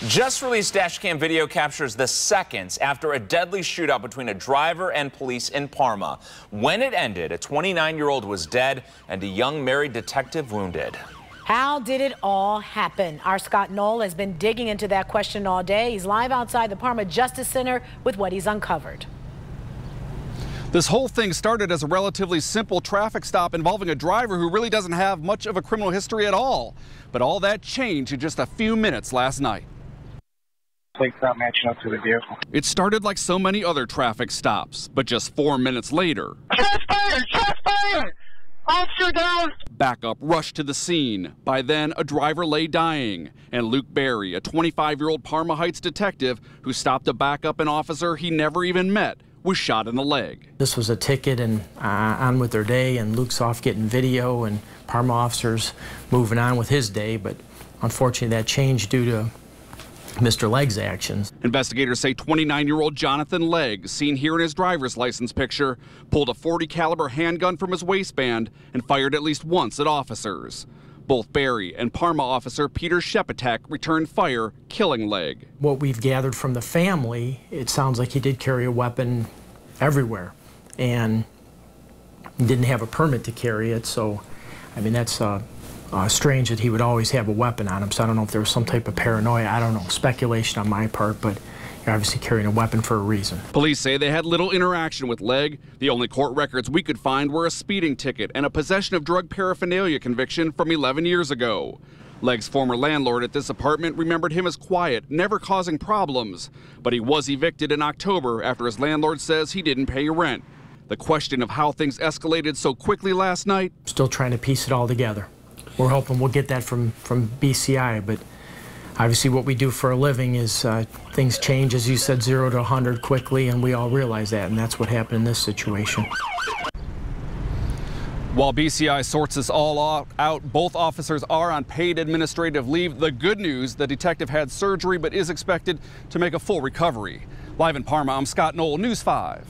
Just released dashcam video captures the seconds after a deadly shootout between a driver and police in Parma. When it ended, a 29-year-old was dead and a young married detective wounded. How did it all happen? Our Scott Knoll has been digging into that question all day. He's live outside the Parma Justice Center with what he's uncovered. This whole thing started as a relatively simple traffic stop involving a driver who really doesn't have much of a criminal history at all. But all that changed in just a few minutes last night. Plates not matching up to the vehicle. It started like so many other traffic stops, but just 4 minutes later, Shots fired! Shots fired! Officer down! backup rushed to the scene. By then, a driver lay dying, and Luke Berry, a 25-year-old Parma Heights detective who stopped to back up an officer he never even met, was shot in the leg. This was a ticket and on with their day, and Luke's off getting video, and Parma officers moving on with his day, but unfortunately that changed due to Mr. Legg's actions. Investigators say 29-year-old Jonathan Legg, seen here in his driver's license picture, pulled a .40 caliber handgun from his waistband and fired at least once at officers. Both Berry and Parma officer Peter Shepatek returned fire, killing Legg. What we've gathered from the family, it sounds like he did carry a weapon everywhere, and he didn't have a permit to carry it, so, I mean, that's strange that he would always have a weapon on him, so I don't know if there was some type of paranoia. I don't know, speculation on my part, but you're obviously carrying a weapon for a reason. Police say they had little interaction with Legg. The only court records we could find were a speeding ticket and a possession of drug paraphernalia conviction from 11 years ago. Legg's former landlord at this apartment remembered him as quiet, never causing problems, but he was evicted in October after his landlord says he didn't pay rent. The question of how things escalated so quickly last night? Still trying to piece it all together. We're hoping we'll get that from BCI, but obviously what we do for a living is things change, as you said, 0 to 100 quickly, and we all realize that, and that's what happened in this situation. While BCI sorts this all out, both officers are on paid administrative leave. The good news, the detective had surgery but is expected to make a full recovery. Live in Parma, I'm Scott Knoll, News 5.